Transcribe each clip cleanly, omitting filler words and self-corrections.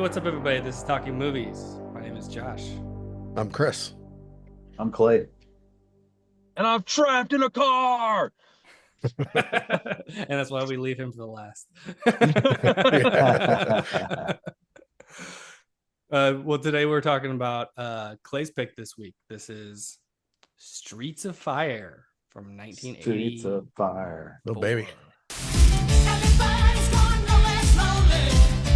what's up, everybody? This is Talking Movies. My name is Josh. I'm Chris. I'm Clay. And I'm trapped in a car. And that's why we leave him for the last. Well, today we're talking about Clay's pick this week. This is Streets of Fire from 1980. Streets of Fire. Oh, baby. Everybody's going nowhere slowly.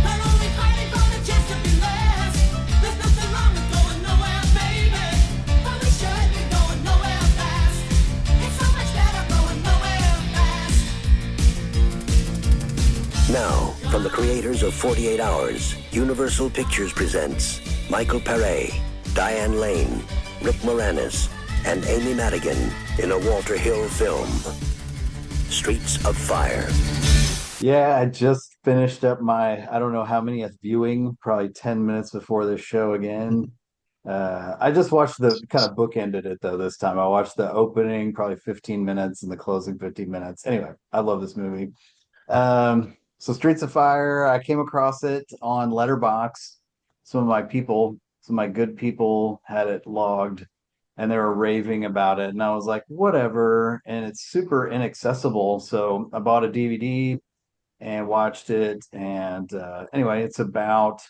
They're only fighting for the chance to be last. There's nothing wrong with going nowhere, baby. But we should be going nowhere fast. It's so much better going nowhere fast. Now, from the creators of 48 Hours, Universal Pictures presents Michael Paré, Diane Lane, Rick Moranis, and Amy Madigan in a Walter Hill film, Streets of Fire. Yeah, I just finished up my, I don't know how many viewing, probably 10 minutes before this show again. I just watched kind of bookended it though this time. I watched the opening, probably 15 minutes, and the closing 15 minutes. Anyway, I love this movie. So Streets of Fire, I came across it on Letterboxd. Some of my good people had it logged and they were raving about it. And I was like, whatever. And it's super inaccessible. So I bought a DVD and watched it. And anyway, it's about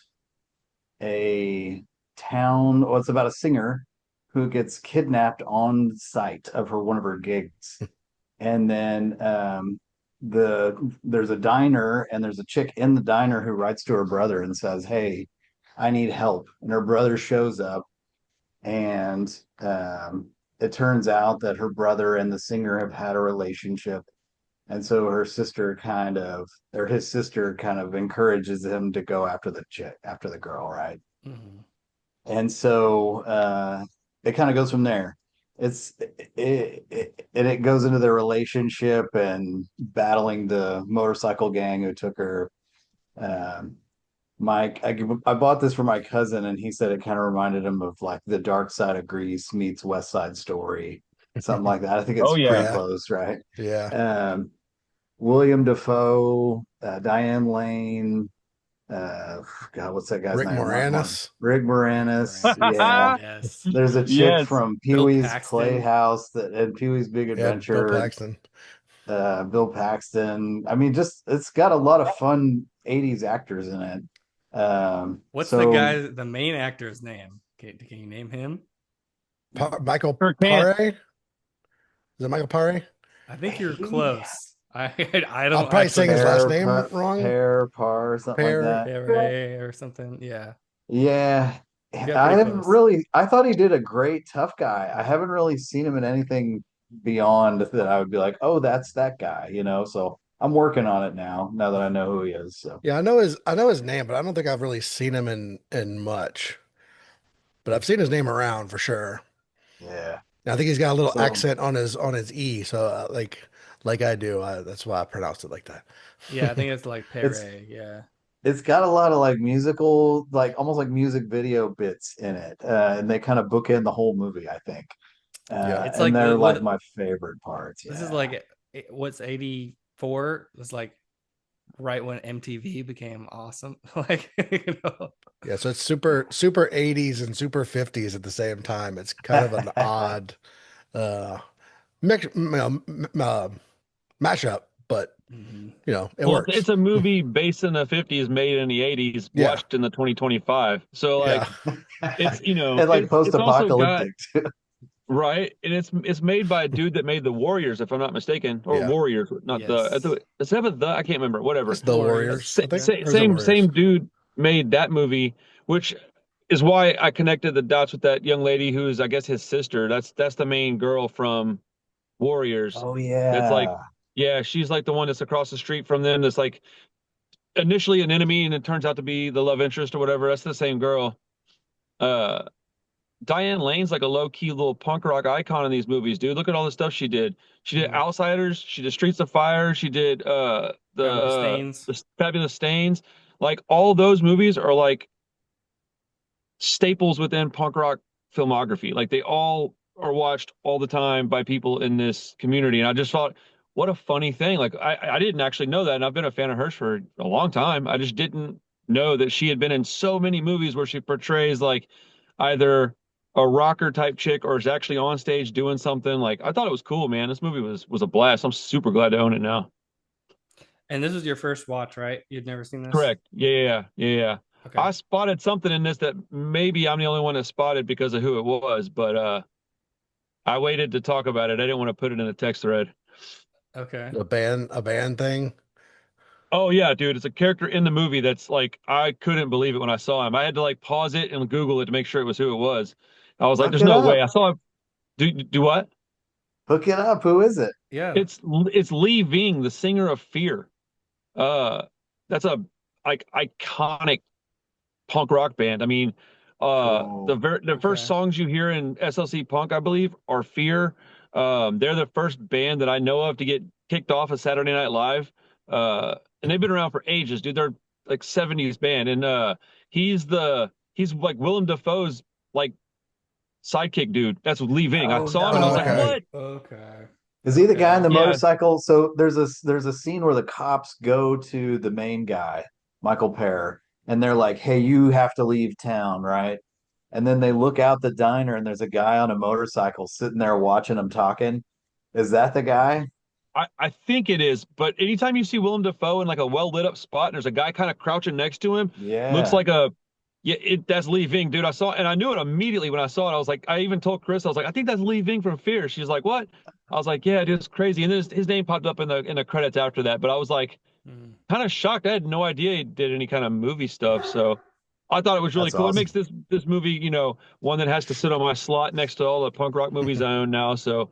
a it's about a singer who gets kidnapped on site of one of her gigs. And then there's a diner and there's a chick in the diner who writes to her brother and says, "Hey, I need help." And her brother shows up, and it turns out that her brother and the singer have had a relationship. And so his sister kind of encourages him to go after the girl, right? Mm-hmm. And so it kind of goes from there. It goes into their relationship and battling the motorcycle gang who took her. Mike, I bought this for my cousin, and he said it kind of reminded him of like The Dark Side of Grease meets West Side Story, something like that. I think it's pretty close, right? Yeah. William Dafoe, Diane Lane, God, what's that guy's Rick name? Moranis. Rick Moranis. Yeah. Yes. There's a chick from Pee-wee's Playhouse and Pee-wee's Big Adventure. Bill Paxton. Bill Paxton. I mean, it's got a lot of fun 80s actors in it. What's the main actor's name? Can you name him? Michael Paré? Is it Michael Paré? I think you're close. I don't. I'm probably saying his last name wrong. Something like that. Paré or something. Yeah. Yeah. I thought he did a great tough guy. I haven't really seen him in anything beyond that I would be like, oh, that's that guy, so I'm working on it now that I know who he is. So yeah, I know his name, but I don't think I've really seen him in much. But I've seen his name around for sure. Yeah. And I think he's got a little accent on his E, so like I do. That's why I pronounced it like that. Yeah, I think it's like Paré. Yeah. It's got a lot of like musical, like almost like music video bits in it. And they kind of bookend the whole movie, I think. It's and like they're like my favorite parts. This is like what's 84 was like right when MTV became awesome. Like, Yeah, so it's super 80s and super 50s at the same time. It's kind of an odd mashup, but it works. It's a movie based in the 50s, made in the 80s, watched in the 2025. So like it's and like post-apocalyptic. Right, and it's made by a dude that made the Warriors, if I'm not mistaken, or Warriors, not the. Does it have a the? I can't remember. Whatever. It's the Warriors. Same dude made that movie, which is why I connected the dots with that young lady who's, I guess, his sister. That's the main girl from Warriors. Oh yeah. It's like she's like the one that's across the street from them. That's like initially an enemy, and it turns out to be the love interest or whatever. That's the same girl. Diane Lane's like a low-key little punk rock icon in these movies, dude. Look at all the stuff she did. She did Outsiders. She did Streets of Fire. She did the Fabulous Stains. Like all those movies are like staples within punk rock filmography. Like they all are watched all the time by people in this community. And I just thought, what a funny thing. Like I didn't actually know that, and I've been a fan of hers for a long time. I just didn't know that she had been in so many movies where she portrays like either a rocker type chick or is actually on stage doing something. Like I thought it was cool, man. This movie was a blast. I'm super glad to own it now. And this was your first watch, right? You'd never seen this? Correct. Yeah. Okay. I spotted something in this that maybe I'm the only one that spotted because of who it was, but I waited to talk about it. I didn't want to put it in a text thread. Okay. A band thing. Oh yeah, dude, it's a character in the movie that's like I couldn't believe it when I saw him. I had to like pause it and Google it to make sure it was who it was. I was like, Look "There's it no up. way." I saw him. Do what? Hook it up. Who is it? Yeah. It's Lee Ving, the singer of Fear. Uh, that's a like iconic punk rock band. I mean, Cool. the first songs you hear in SLC Punk, I believe, are Fear. They're the first band that I know of to get kicked off of Saturday Night Live. And they've been around for ages, dude. They're like 70s band, and he's like Willem Dafoe's like sidekick dude. That's Lee Ving. I Oh, saw him and I was okay. like, what? Okay. Is he the guy in the Yeah. motorcycle? So there's a scene where the cops go to the main guy, Michael Pear, and they're like, "Hey, you have to leave town, right?" And then they look out the diner and there's a guy on a motorcycle sitting there watching them talking. Is that the guy? I think it is, but anytime you see Willem Dafoe in like a well lit up spot and there's a guy kind of crouching next to him, Yeah. looks like that's Lee Ving, dude. I saw and I knew it immediately when I saw it. I was like, I even told Chris, I was like, I think that's Lee Ving from Fear. She's like, what? I was like, yeah, dude, it's crazy. And then his name popped up in the credits after that. But I was like, kind of shocked. I had no idea he did any kind of movie stuff. So I thought it was really That's cool. awesome. It makes this movie, one that has to sit on my slot next to all the punk rock movies I own now. So,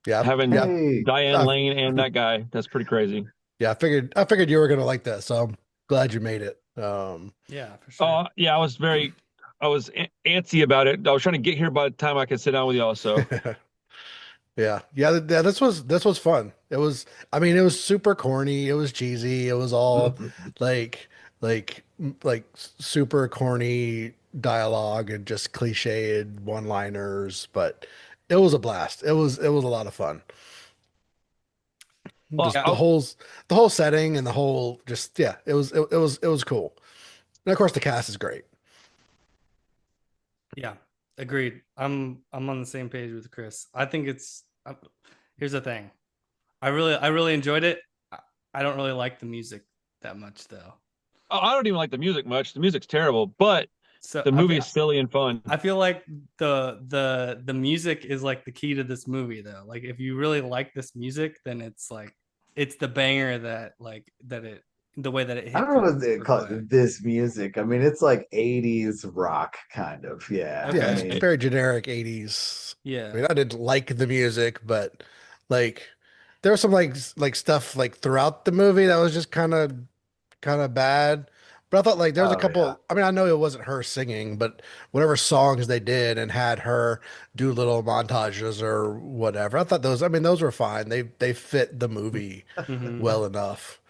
Yeah. having Yeah. Hey, Diane Lane and that guy, that's pretty crazy. Yeah. I figured you were gonna like that, so I'm glad you made it. Yeah, for sure. Oh, yeah, I was antsy about it. I was trying to get here by the time I could sit down with y'all. So Yeah. This was fun. I mean, it was super corny. It was cheesy. It was all like, super corny dialogue and just cliched one-liners, but it was a blast. It was a lot of fun. Well, Just the whole setting and the whole it was cool. And of course the cast is great. Yeah, agreed. I'm on the same page with Chris. I think here's the thing. I really enjoyed it. I don't really like the music that much though. I don't even like the music much. The music's terrible, but So the movie is silly and fun. I feel like the music is like the key to this movie though. Like if you really like this music, then it's the banger that the way that it hits. I don't know what they call it, this music. I mean, it's like 80s rock kind of. Yeah. Okay. Yeah, I it's mean, very generic 80s. Yeah. I mean, I didn't like the music, but like there was some like stuff like throughout the movie that was just kind of bad. But I thought like there was a Oh, couple. yeah. I mean, I know it wasn't her singing, but whatever songs they did and had her do little montages or whatever, I thought those. I mean, those were fine. They fit the movie Mhm. well enough.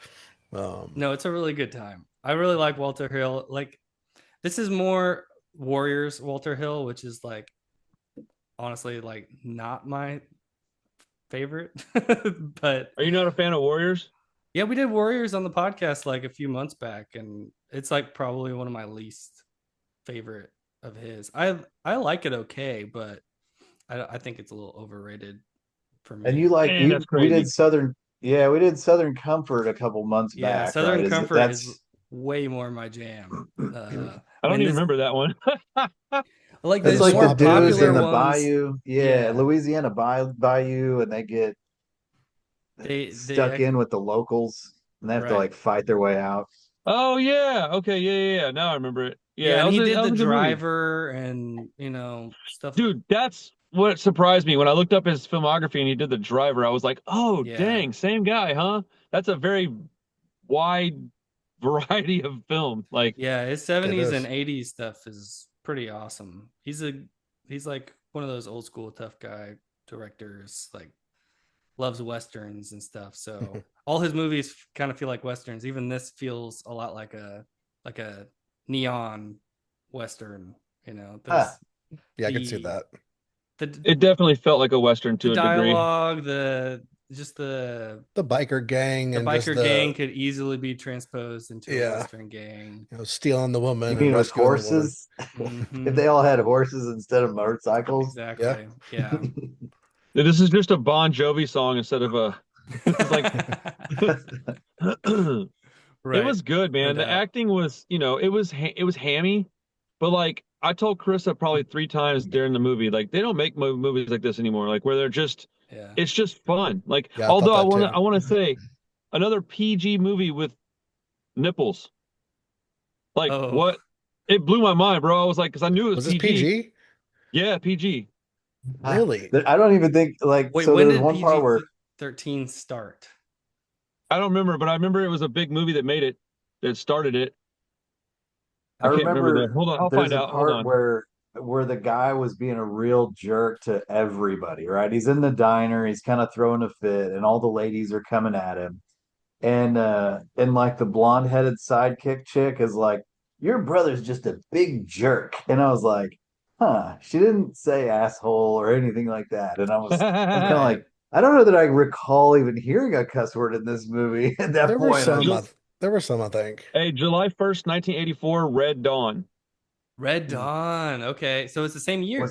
No, it's a really good time. I really like Walter Hill. Like this is more Warriors Walter Hill, which is like honestly like not my favorite. But Are you not a fan of Warriors? yeah, we did Warriors on the podcast like a few months back, and it's like probably one of my least favorite of his. I like it okay, but I think it's a little overrated for me. And you like Man, that's we crazy. we did Southern Comfort a couple months Yeah, back, Southern right? Comfort is way more my jam. I don't even remember that one. Like It's the like more the dudes popular in the ones. bayou. Yeah, Louisiana bayou, and they get They stuck in with the locals and they have to Right. like fight their way out. Oh yeah, okay, yeah. Now I remember it. Yeah, that and was he a- did that the was a good movie. driver and stuff. Dude, that's what surprised me when I looked up his filmography and he did the driver. I was like, oh Yeah. dang, same guy, huh? That's a very wide variety of film. Like, Yeah, his 70s is. and 80s stuff is pretty awesome. He's like one of those old school tough guy directors, like loves westerns and stuff. So all his movies kind of feel like westerns. Even this feels a lot like a neon western, Ah. Yeah, I can see that. the it definitely felt like a western to the a degree. dialogue, the just the biker gang and just biker gang could easily be transposed into a Western gang. stealing the woman You and mean with rescuing the woman. horses? If they all had horses instead of motorcycles? Exactly. Yeah. This is just a Bon Jovi song instead of a. It's like Right. It was good, man. No The doubt. acting was, it was hammy, but like I told Carissa probably 3 times during the movie, like they don't make movies like this anymore. Like where they're just, Yeah. it's just fun. Like Yeah, I although thought that I want to say another PG movie with nipples. Like Oh. what? It blew my mind, bro. I was like, because I knew it was this PG. PG? Yeah, PG. Really? I don't even think like. Wait, so when there's did one part where PG-13 start? I don't remember, but I remember it was a big movie that made it, that started it. I can't remember remember that. Hold on, I'll there's find a out. Hold part on. where the guy was being a real jerk to everybody, right? He's in the diner, he's kind of throwing a fit, and all the ladies are coming at him. And like the blonde-headed sidekick chick is like, your brother's just a big jerk. And I was like, huh, she didn't say asshole or anything like that. And I'm kind of like, I don't know that I recall even hearing a cuss word in this movie at that There were point. some. There were some, I think. Hey, July 1st, 1984, Red Dawn. Red Dawn. Okay, so it's the same year.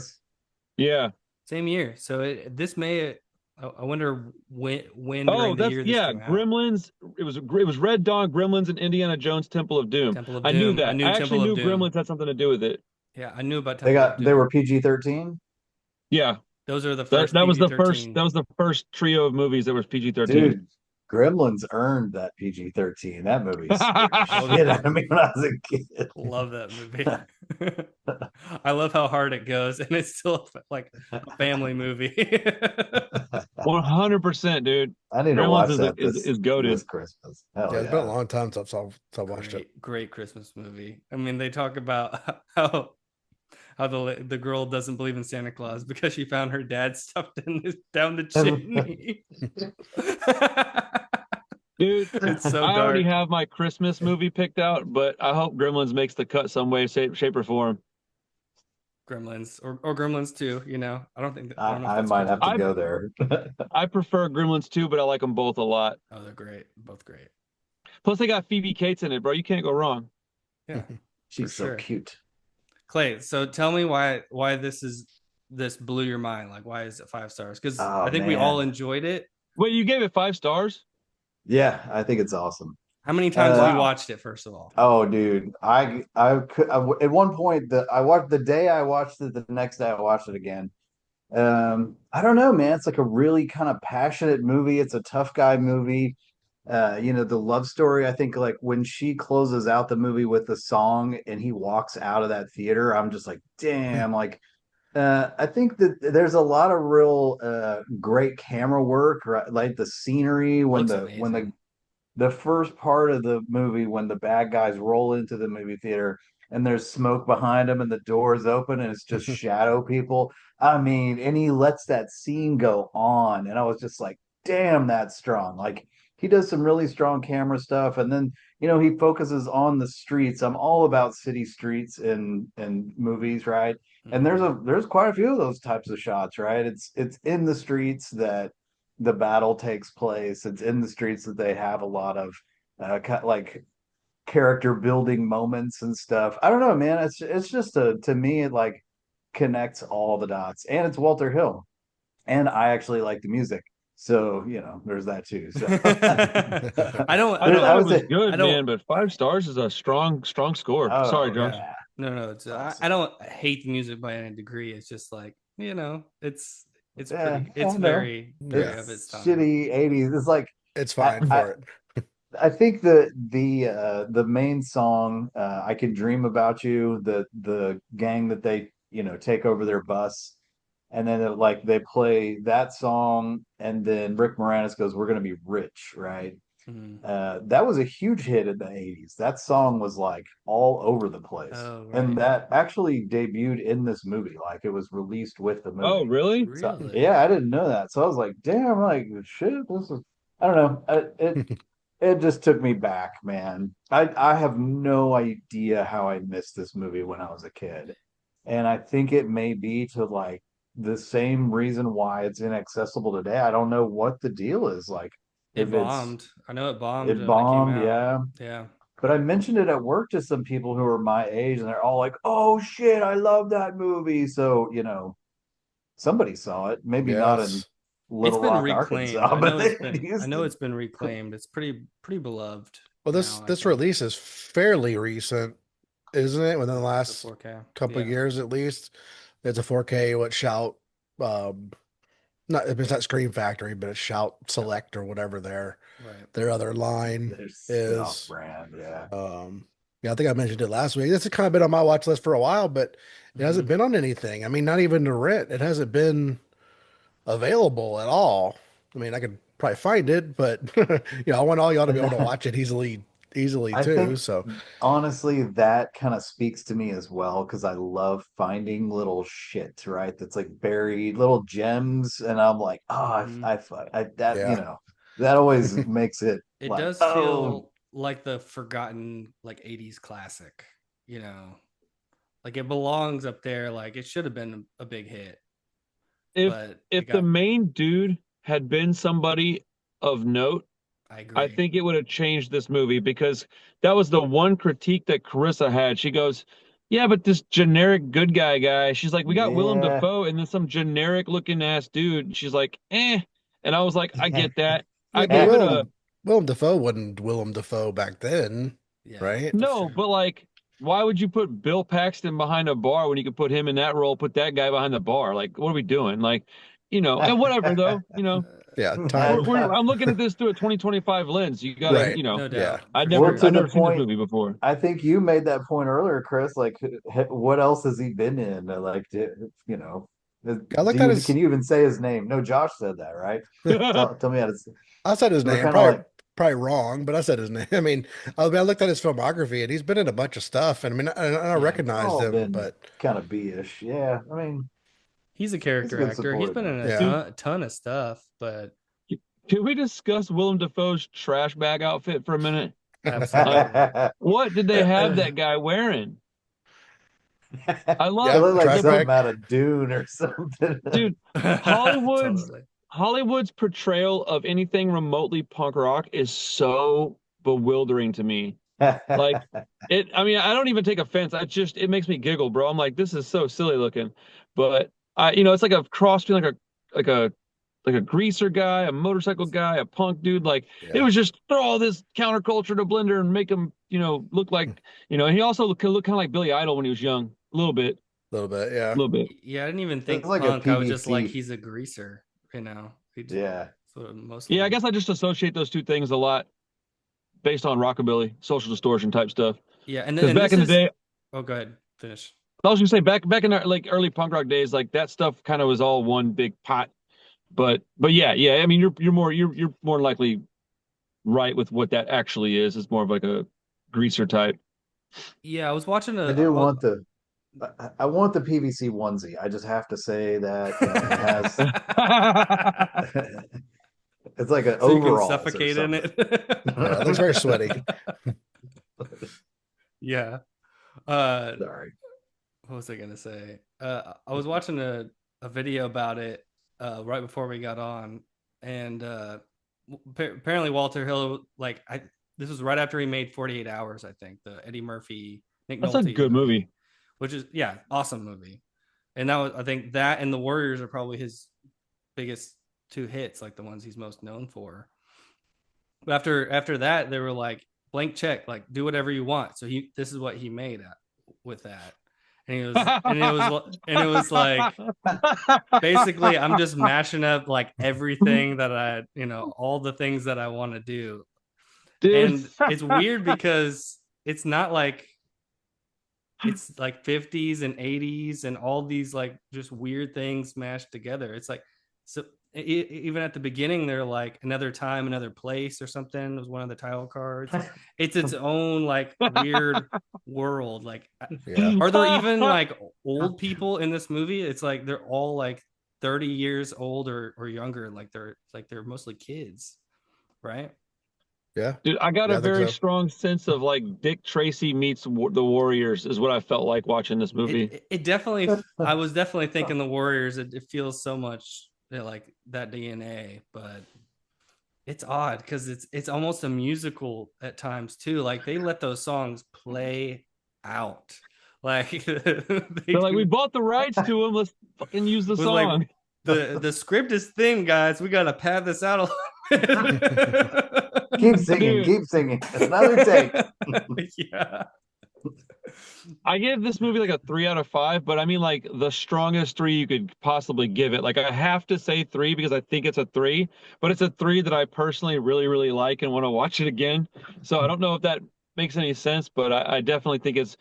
Yeah. Same year. So this may. I wonder when during the year this came out. Gremlins. It was Red Dawn, Gremlins, and Indiana Jones Temple of Doom. Temple of I knew Doom. that. I knew I actually Temple of knew Doom. Gremlins had something to do with it. Yeah, I knew about Temple of Doom. They were PG-13. Yeah, those are the first. That was the PG-13. That was the first trio of movies that was PG-13. Dude, Gremlins earned that PG-13. That movie scared the shit out of me when I was a kid. Love that movie. I love how hard it goes, and it's still like a family movie. 100%, dude. I need to Gremlins watch is, that is goated. this Christmas. Hell Yeah, it's been a long time since I watched it. Great Christmas movie. I mean, they talk about how the girl doesn't believe in Santa Claus because she found her dad stuffed down the chimney. Dude, it's so I dark. already have my Christmas movie picked out, but I hope Gremlins makes the cut some way, shape, or form. Gremlins or Gremlins 2, I don't think I might have to go there. I prefer Gremlins 2, but I like them both a lot. Oh, they're great. Both great. Plus they got Phoebe Cates in it, bro. You can't go wrong. Yeah. She's so cute. Clay, so tell me why this blew your mind. Like, why is it 5 stars? Because I think we all enjoyed it. Wait, you gave it 5 stars? Yeah, I think it's awesome. How many times have you watched it, first of all? Oh, dude, I at one point I watched the day I watched it, the next day I watched it again. I don't know, man. It's like a really kind of passionate movie. It's a tough guy movie. The love story, I think, like when she closes out the movie with the song and he walks out of that theater, I'm just like, damn, like I think that there's a lot of real great camera work, right? Like the scenery when the first part of the movie when the bad guys roll into the movie theater and there's smoke behind them and the doors open and it's just shadow people. I mean, and he lets that scene go on, and I was just like, damn, that's strong. Like he does some really strong camera stuff, and then he focuses on the streets. I'm all about city streets in movies, right? And there's quite a few of those types of shots, right? It's in the streets that the battle takes place. It's in the streets that they have a lot of like character building moments and stuff. I don't know, man. It's just to me it like connects all the dots, and it's Walter Hill, and I actually like the music. So there's that too. So I don't. It was good, man. But 5 stars is a strong score. Oh, sorry, Josh. Yeah. No. It's I don't hate the music by any degree. It's just like it's pretty. It's very of its time. Shitty 80s. It's like it's fine for it. I think the main song, "I Can Dream About You," the gang that they take over their bus. And then they play that song, and then Rick Moranis goes, "We're gonna be rich," right? Mm-hmm. That was a huge hit in the 80s. That song was like all over the place. Oh, right. And that actually debuted in this movie. Like it was released with the movie. Oh, really? So, yeah, I didn't know that. So I was like, damn, like shit, this is I don't know. It just took me back, man. I have no idea how I missed this movie when I was a kid. And I think it may be to like the same reason why it's inaccessible today. I don't know what the deal is. Like, It if it's bombed. I know it bombed it when it came bombed, out. yeah. Yeah. But I mentioned it at work to some people who are my age, and they're all like, "Oh shit, I love that movie." So, somebody saw it. Maybe not in Yes. It's Little been Rock, reclaimed. Arkansas, I but know they it's been in I know Houston. it's been reclaimed. It's pretty beloved Well, this now, I this think. release is fairly recent, isn't it? Within the The last 4K. couple of Yeah. years at least. It's a 4K what shout um not it's not Scream Factory, but it's Shout Select or whatever Right. their other line They're off is. brand, yeah. Yeah, I think I mentioned it last week. This has kind of been on my watch list for a while, but it hasn't been on anything. I mean, not even to rent. It hasn't been available at all. I mean, I could probably find it, but I want all y'all to be able to watch it easily I too. think So honestly that kind of speaks to me as well because I love finding little shit, right? That's like buried little gems, and I'm like, oh, Mhm. I that yeah, that always makes it It like, does oh, feel like the forgotten like 80s classic, you know. Like it belongs up there. Like it should have been a big hit, If but it if the got main dude had been somebody of note, I I agree. think it would have changed this movie because that was the one critique that Carissa had. She goes, "Yeah, but this generic good guy." She's like, "We got Willem yeah. Dafoe and then some generic looking ass dude." She's like, "Eh," and I was like, "I get that." yeah, I but gave it a Willem Dafoe wasn't Willem Dafoe back then, Yeah, right? that's no, true. but like, why would you put Bill Paxton behind a bar when you could put him in that role? Put that guy behind the bar. Like, what are we doing? Like, and whatever though. Yeah, Uh, time, I'm looking at this through a 2025 lens. You gotta, right? no Yeah, doubt, I'd for never, Well, sure. to I'd the never seen this point, movie before. I think you made that point earlier, Chris. Like, what else has he been in? Like, I looked at can his. you even say his name? No, Josh said that, right? Tell me how to. I said his We're name, kind of like, probably wrong, but I said his name. I mean, I looked at his filmography, and he's been in a bunch of stuff, and I mean, I Yeah, they've recognized all him, been but kind of B-ish. Yeah, I mean, he's a he's a character good actor. He's supporting been in a actor. yeah. ton of stuff, but Can we discuss Willem Dafoe's trash bag outfit for a minute? Like, absolutely. what did they have that guy wearing? I It Yeah, love looked like trash the something bag. out of Dune or something. dude. Hollywood's Totally. Hollywood's portrayal of anything remotely punk rock is so bewildering to me. Like I mean, I don't even take offense. It makes me giggle, bro. I'm like, this is so silly looking. But it's like a cross between like a like a greaser guy, a motorcycle guy, a punk dude. Like it Yeah, was just throw all this counterculture to blender and make him, look like, and he also looked kind of like Billy Idol when he was young, a little bit, a little bit. a Yeah, little bit. Yeah, I didn't even It's think like a punk. I was just like, PVC. he's a greaser, you know. Yeah. So mostly. Yeah, I guess I just associate those two things a lot based on rockabilly, social distortion type stuff. Yeah, Because and back this in the is. day, Oh, go ahead. Finish. I was gonna say back in our like early punk rock days, like that stuff kind of was all one big pot. But yeah. I mean, you're more likely right with what that actually is. It's more of like a greaser type. Yeah, I was watching I a. do want I want the PVC onesie. I just have to say that, it has it's like an So you can overalls or suffocate in something. it. yeah. It looks very sweaty. Yeah. Sorry. What was I gonna say? I was watching a video about it right before we got on, and apparently Walter Hill, like this was right after he made 48 Hours, I think, the Eddie Murphy, Nick That's a Nolte good movie. which is awesome movie. And that was, I think, that and The Warriors are probably his biggest two hits, like the ones he's most known for. But after that, they were like, blank check, like do whatever you want. So this is what he made with that. And it was like basically I'm just mashing up like everything that all the things that I want to do. Dude. And it's weird because it's not like it's like 50s and 80s and all these like just weird things mashed together. It's like, so even at the beginning they're like Another Time, Another Place or something was one of the title cards. It's its own like weird world. Like, Yeah, are there even like old people in this movie? It's like they're all like 30 years old or younger. Like they're mostly kids, right? Yeah. Dude, I got Yeah, a I think very so. strong sense of like Dick Tracy meets the Warriors is what I felt like watching this movie. It definitely, I was definitely thinking the Warriors. It feels so much like that DNA, but it's odd because it's almost a musical at times too. Like they let those songs play out. Like they They're like, we do bought the rights to them. Let's fucking use the was like song. the script is thin, guys. We gotta pad this out a little Keep bit. singing, Dude. keep singing. Another take. Yeah. I give this movie like a 3 out of 5, but I mean like the strongest 3 you could possibly give it. Like I have to say 3 because I think it's a 3, but it's a 3 that I personally really, really like and want to watch it again. So I don't know if that makes any sense, but I definitely think it's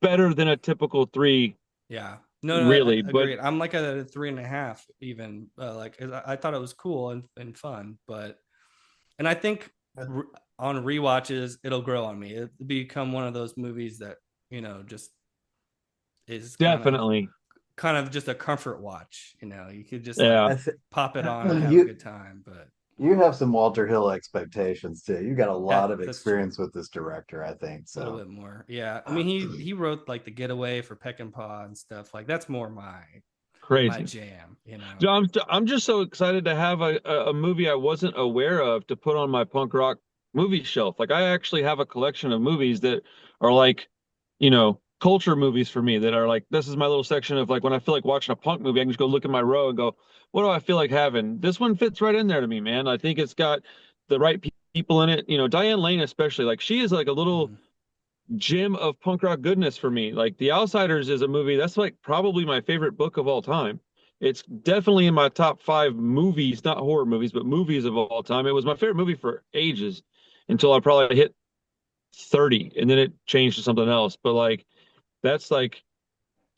better than a typical 3, Yeah. No, really. But agreed. I'm like a 3.5 even. Like I thought it was cool and fun, but and I think on rewatches it'll grow on me. It'll become one of those movies that just is definitely, kind of just a comfort watch. You could just like yeah. pop it on and have a You good time. But you have some Walter Hill expectations too. You got a lot of that's true. experience with this director, I think. A little So bit more. Yeah. I mean, he wrote like The Getaway for Peck and Paw and stuff. Like that's more my Crazy. jam. I'm just so excited to have a movie I wasn't aware of to put on my punk rock movie shelf. Like I actually have a collection of movies that are like, culture movies for me that are like, this is my little section of like when I feel like watching a punk movie, I can just go look at my row and go, what do I feel like having? This one fits right in there to me, man. I think it's got the right people in it. Diane Lane especially, like she is like a little gem of punk rock goodness for me. Like The Outsiders is a movie that's like probably my favorite book of all time. It's definitely in my top 5 movies, not horror movies, but movies of all time. It was my favorite movie for ages until I probably hit 30 and then it changed to something else. But like that's like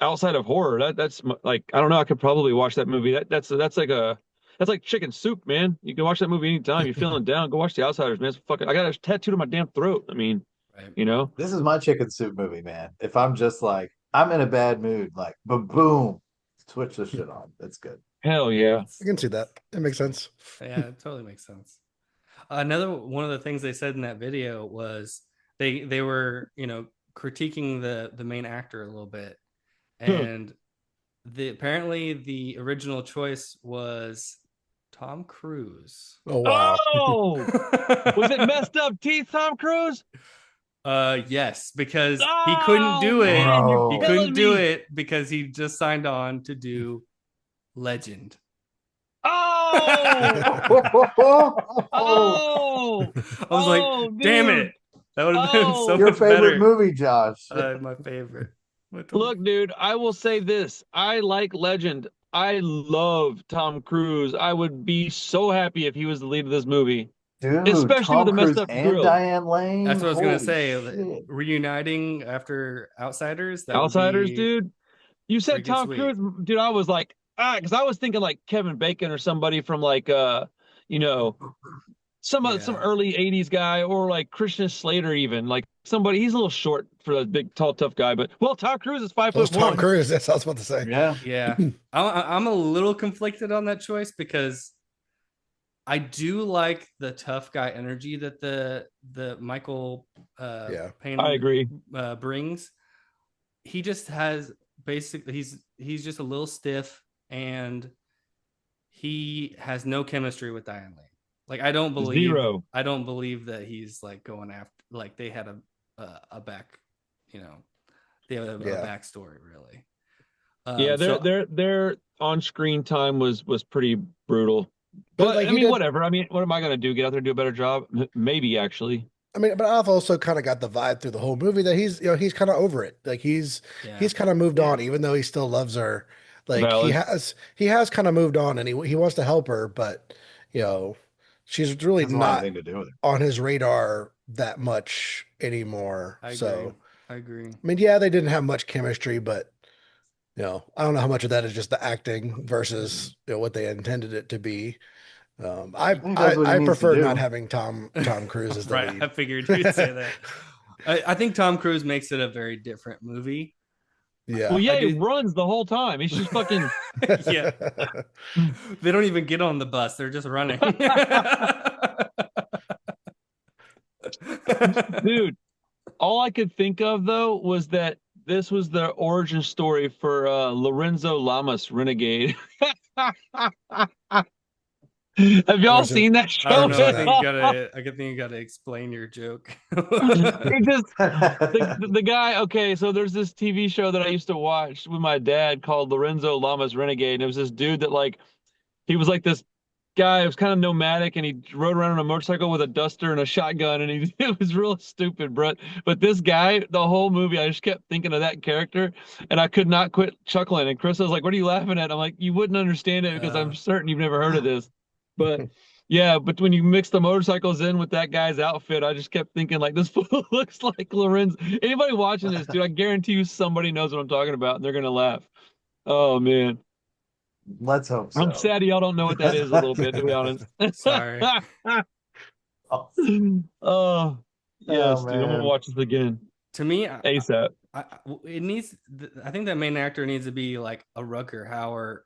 outside of horror, that's like I don't know, I could probably watch that movie. That's like chicken soup, man. You can watch that movie anytime you're feeling down. Go watch The Outsiders, man. It's fucking I got a tattooed on my damn throat. I mean, Right. this is my chicken soup movie, man. If I'm just like I'm in a bad mood, like boom, switch this shit on. That's good. hell yeah. I can see that. It makes sense. Yeah, it totally makes sense. Another one of the things they said in that video was they were critiquing the main actor a little bit, and apparently the original choice was Tom Cruise. Oh wow. Oh, was it messed up teeth, Tom Cruise? Yes, because he couldn't Oh, do it. man, you're Bro. He killing couldn't do me. it because he just signed on to do Legend. Oh, oh, I was like, damn dude. it. That would have been so Your much favorite better. movie, Josh. My favorite. Look, dude, I will say this. I like Legend. I love Tom Cruise. I would be so happy if he was the lead of this movie, Dude, especially with Tom the messed Cruise up and grill. Diane Lane. That's what I was gonna Holy say. shit. Reuniting after Outsiders. That Outsiders, would be dude. You said freaking Tom sweet. Cruise, dude. I was like, because I was thinking like Kevin Bacon or somebody from like you know, some early 80s guy, or like Christian Slater, even like somebody. He's a little short for a big tall tough guy, but well, Tom Cruise is five So it's foot Tom one. Cruise. That's what I was about to say. Yeah. Yeah, I'm a little conflicted on that choice because I do like the tough guy energy that the Michael Payne I agree. brings. He just has basically he's just a little stiff, and he has no chemistry with Diane Lane. Like I don't believe that he's like going after, like they had a back, they have a backstory really. Yeah, their on screen time was pretty brutal. But like, I mean, whatever. I mean, what am I gonna do? Get out there and do a better job? Maybe actually. I mean, but I've also kind of got the vibe through the whole movie that he's kind of over it. Like he's kind of moved on, even though he still loves her. Like Valid. he has kind of moved on, and he wants to help her, but she's really Doesn't want not anything to do with it. on his radar that much anymore. I agree. I mean, yeah, they didn't have much chemistry, but I don't know how much of that is just the acting versus what they intended it to be. I He does what he needs to prefer do. not having Tom Cruise as the Right, lead. I figured you'd say that. I think Tom Cruise makes it a very different movie. Yeah. Well, yeah, he runs the whole time. He's just fucking. Yeah. They don't even get on the bus; they're just running. Dude, all I could think of though was that this was the origin story for Lorenzo Lamas Renegade. Have y'all Never seen that I don't show know. seen I at that. think you all? gotta. I think you gotta explain your joke. It just the guy. Okay, so there's this TV show that I used to watch with my dad called Lorenzo Lamas Renegade, and it was this dude that like he was like this guy who was kind of nomadic, and he rode around on a motorcycle with a duster and a shotgun, and he it was real stupid, but this guy, the whole movie, I just kept thinking of that character, and I could not quit chuckling. And Chris was like, "What are you laughing at?" I'm like, "You wouldn't understand it because I'm certain you've never heard of this." But yeah, but when you mix the motorcycles in with that guy's outfit, I just kept thinking like this fool looks like Lorenz. Anybody watching this, dude, I guarantee you somebody knows what I'm talking about, and they're gonna laugh. Oh man. Let's hope I'm so. sad y'all don't know what that is a little bit, to be honest. Sorry. Oh, Oh, yes, dude. I'm gonna man. watch this again To me, ASAP. it needs. I think that main actor needs to be like a Rucker Hauer.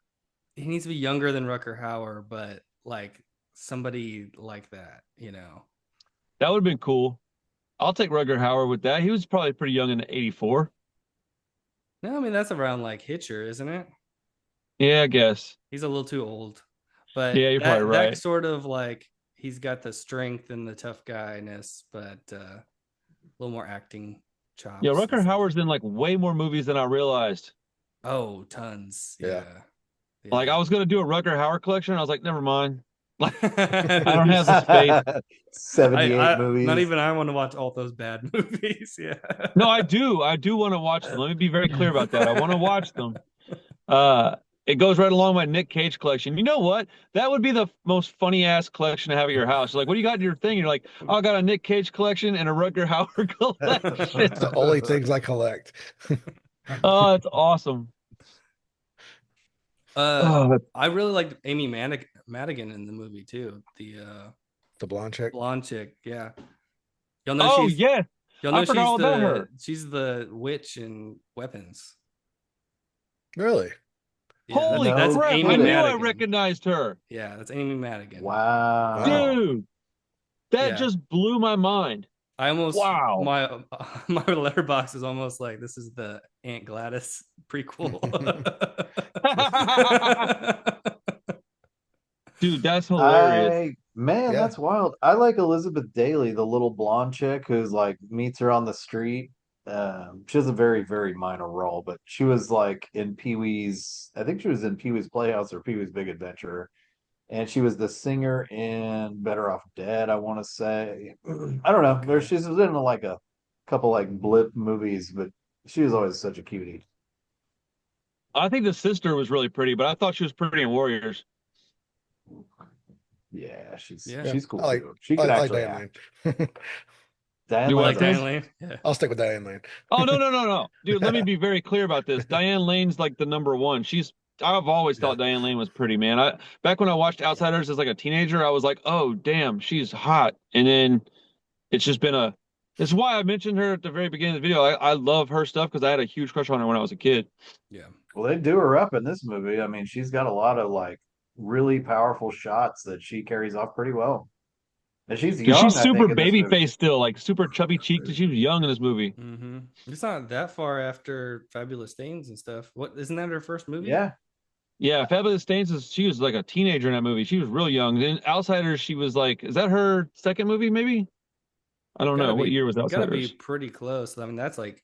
He needs to be younger than Rucker Hauer, but like somebody like that, you know. That would have been cool. I'll take Rutger Hauer with that. He was probably pretty young in '84. No, I mean that's around like Hitcher, isn't it? Yeah, I guess. He's a little too old, but Yeah, you're probably that right. sort of like he's got the strength and the tough guyness, but a little more acting chops. Yeah, and Rutger stuff. Hauer's in like way more movies than I realized. Oh, tons. Yeah. Yeah. Like I was gonna do a Rutger Hauer collection. I was like, never mind. Like I I don't have the space. 78 movies. Not even I want to watch all those bad movies. Yeah. No, I do. I do want to watch them. Let me be very clear about that. I want to watch them. It goes right along my Nick Cage collection. You know what? That would be the most funny ass collection to have at your house. Like, what do you got in your thing? You're like, oh, I got a Nick Cage collection and a Rutger Hauer collection. It's the only things I collect. Oh, that's awesome. I really liked Amy Madigan in the movie too. The blonde chick. Blonde chick. Yeah. Y'all know Oh she's. yeah, Y'all know I forgot all about her. She's the witch in Weapons. Really? Yeah, Holy that's crap! Amy I knew I Madigan. recognized her. Yeah, that's Amy Madigan. Wow. Dude, that Yeah. just blew my mind. I almost Wow. my letterbox is almost like this is the Aunt Gladys prequel. Dude, that's hilarious. Man, Yeah. that's wild. I like Elizabeth Daly, the little blonde chick who's like meets her on the street. She has a very, very minor role, but she was like in Pee-wee's, I think she was in Pee-wee's Playhouse or Pee-wee's Big Adventure. And she was the singer in Better Off Dead, I want to say. I don't know. Okay. She's in like a couple like blip movies, but she was always such a cutie. I think the sister was really pretty, but I thought she was pretty in Warriors. Yeah, she's Yeah. she's cool I like- too. She I could like actually Diane act. Lane. Diane You I like like Lane's Diane awesome. Lane. Yeah. I'll stick with Diane Lane. Oh no. Dude, let me be very clear about this. Diane Lane's like the number one. I've always thought Diane Lane was pretty, man. Back when I watched Outsiders as like a teenager, I was like, oh damn, she's hot. And then it's just been it's why I mentioned her at the very beginning of the video. I love her stuff because I had a huge crush on her when I was a kid. Yeah. Well, they do her up in this movie. I mean, she's got a lot of like really powerful shots that she carries off pretty well. And she's Dude, young, she's I super think, in this baby movie. face still, like super chubby cheeked. She was young in this movie. Mm-hmm. It's not that far after Fabulous Stains and stuff. What isn't that her first movie? Yeah. Yeah, Fabulous Stains she was like a teenager in that movie. She was real young. In Outsiders, she was like, is that her second movie? Maybe. I don't know. What year was It's gotta be Outsiders? pretty close. I mean, that's like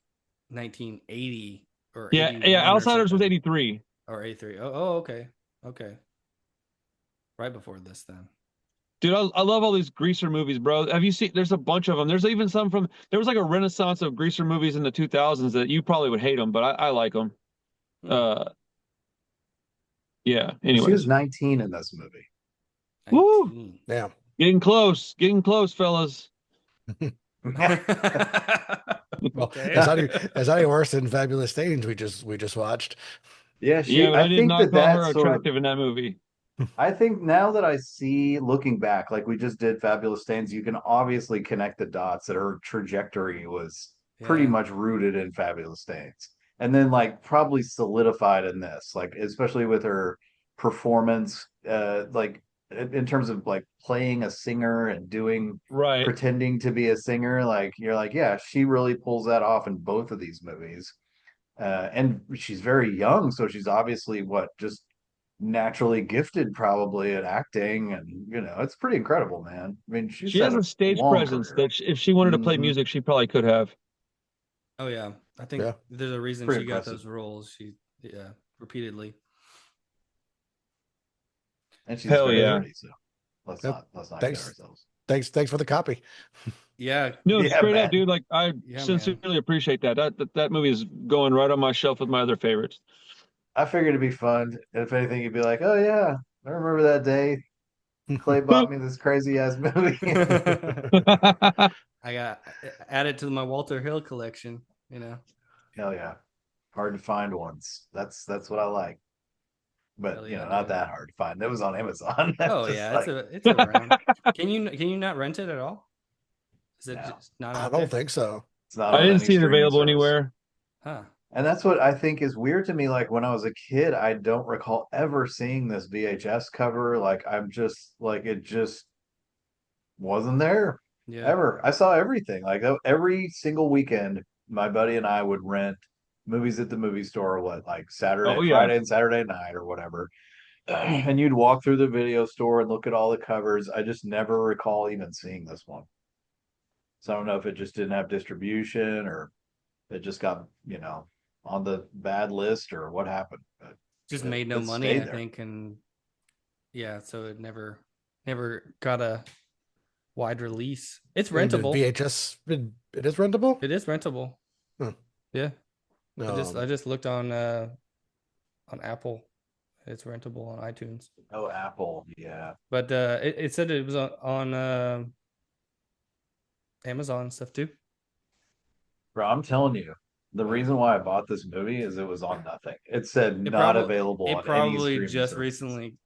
1980 or Yeah, 81 or Outsiders was something. 83. Or 83. Okay. Okay. Right before this then. Dude, I love all these greaser movies, bro. Have you seen? There's a bunch of them. There's even some there was like a renaissance of greaser movies in the 2000s that you probably would hate them, but I like them. Yeah. She Anyways, was 19 in this movie. Woo! 19. Yeah. getting close, fellas. Well, Okay. it's not any worse than Fabulous Stains we just watched. Yeah, Yeah, but I did think not call her that's sort of, attractive in that movie. I think now that I see looking back, like we just did Fabulous Stains, you can obviously connect the dots that her trajectory was pretty Yeah. much rooted in Fabulous Stains. And then like probably solidified in this, like especially with her performance, like in terms of like playing a singer and doing Right. pretending to be a singer. Like you're like, yeah, she really pulls that off in both of these movies. And she's very young, so she's obviously just naturally gifted probably at acting, and it's pretty incredible, man. I mean, she's She had has a a stage long presence career. that if she wanted to play Mhm. music, she probably could have. Oh yeah, I think Yeah. there's a reason Pretty she got impressive. those roles. She yeah, repeatedly. And she's Hell very yeah. pretty, so let's Yep. not kid Thanks. ourselves. Thanks for the copy. Yeah, No, Yeah, straight up, man. dude. Like I yeah, man. sincerely appreciate that. That movie is going right on my shelf with my other favorites. I figured it'd be fun. If anything, you'd be like, "Oh yeah, I remember that day Clay bought me this crazy ass movie." I got added to my Walter Hill collection. Hell yeah, hard to find ones. That's what I like. But Hell yeah, not dude. that hard to find. It was on Amazon. Oh Just yeah, like it's around. Can you not rent it at all? Is it no, just not I out don't there? think so. it's not I on didn't any see it streaming available service. anywhere. Huh. And that's what I think is weird to me. Like when I was a kid, I don't recall ever seeing this VHS cover. Like I'm just like it just wasn't there Yeah. ever. I saw everything. Like every single weekend, my buddy and I would rent movies at the movie store, like Oh yeah. Friday and Saturday night or whatever. And you'd walk through the video store and look at all the covers. I just never recall even seeing this one. So I don't know if it just didn't have distribution or it just got, on the bad list or what happened. But Just it, made no it money, stayed I there. think, and yeah, so it never got a wide release. It's And the rentable. VHS, it is rentable. It is rentable. Huh. Yeah. I Um, just looked on Apple. It's rentable on iTunes. Oh, Apple. Yeah. But it said it was on Amazon and stuff too. Bro, I'm telling you, the Wow. reason why I bought this movie is it was on nothing. It said It not probably available it on any probably streaming just services. recently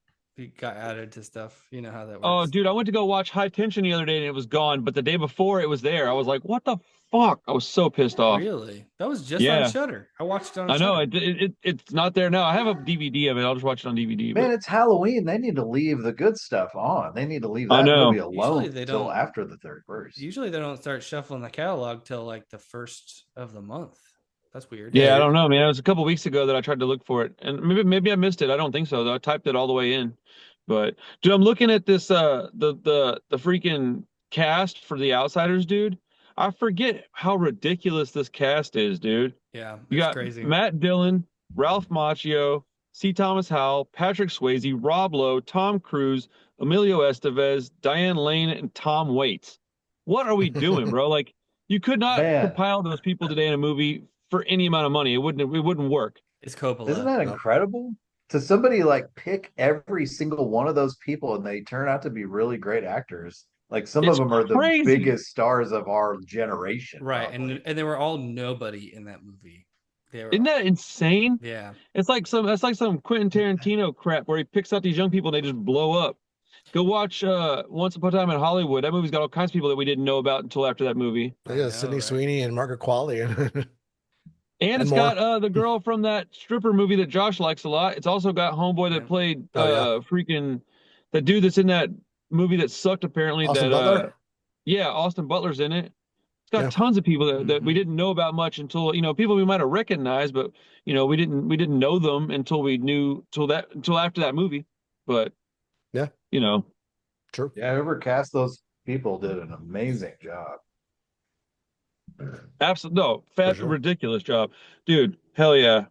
got added to stuff. You know how that Oh, works. dude, I went to go watch High Tension the other day and it was gone, but the day before it was there. I was like, what the fuck? I was so pissed off. Really? That was just on Yeah. Shudder. I watched it on I know Shudder. it's not there now. I have a DVD of it. I'll just watch it on DVD. Man, But it's Halloween. They need to leave the good stuff on. They need to leave I that movie know. alone They till don't. after the 31st. Usually they don't start shuffling the catalog till like the first of the month. That's weird. Yeah, I yeah, don't know, man. It was a couple weeks ago that I tried to look for it, and maybe I missed it. I don't think so, though. I typed it all the way in. But dude, I'm looking at this the freaking cast for The Outsiders, dude. I forget how ridiculous this cast is, dude. Yeah, You it's got crazy. Matt Dillon, Ralph Macchio, C. Thomas Howell, Patrick Swayze, Rob Lowe, Tom Cruise, Emilio Estevez, Diane Lane, and Tom Waits. What are we doing, bro? Like, you could not Man, compile those people today in a movie for any amount of money. It wouldn't work. It's isn't Coppola. that no. incredible? To somebody like pick every single one of those people and they turn out to be really great actors. Like some of It's them are the crazy. biggest stars of our generation, Right, probably. and they were all nobody in that movie. They were Isn't that insane? yeah. It's like some Quentin Tarantino crap where he picks out these young people and they just blow up. Go watch Once Upon a Time in Hollywood. That movie's got all kinds of people that we didn't know about until after that movie. I Yeah, know, Sydney right? Sweeney and Margaret Qualley and And it's more. got the girl from that stripper movie that Josh likes a lot. It's also got homeboy that Yeah. played Oh, yeah. freaking the dude that's in that movie that sucked apparently. Austin that Butler. Yeah, Austin Butler's in it. It's got Yeah. tons of people that we Mhm. didn't know about much until people we might have recognized, but we didn't know them until we knew until after that movie. But Yeah. True. Yeah, whoever cast those people did an amazing job. Absolutely no, For sure. ridiculous job, dude. Hell yeah,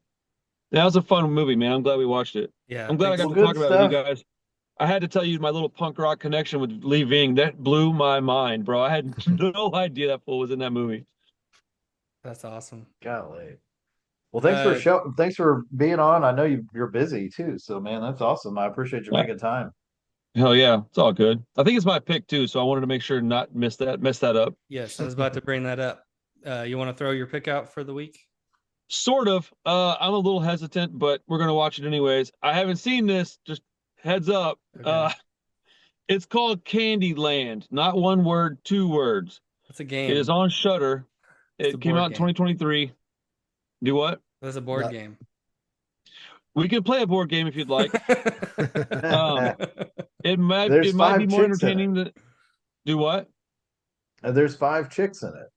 that was a fun movie, man. I'm glad we watched it. Yeah. I'm glad I thanks- got Well, to good talk about it with you stuff. guys. I had to tell you my little punk rock connection with Lee Ving. That blew my mind, bro. I had no idea that fool was in that movie. That's awesome. Golly. Well, thanks for being on. I know you're busy too, so man, that's awesome. I appreciate you Yeah. making time. Hell yeah, it's all good. I think it's my pick too, so I wanted to make sure not mess that up. Yes, I was about to bring that up. You want to throw your pick out for the week? Sort of. I'm a little hesitant, but we're gonna watch it anyways. I haven't seen this. Just heads up. Okay. It's called Candyland. Not one word, two words. It's a game. It is on Shudder. It's a It came board out in game. 2023. Do what? That's a board Not- game. We can play a board game if you'd like. Um, it might There's be 5 more chicks in it. entertaining to do what? There's 5 chicks in it.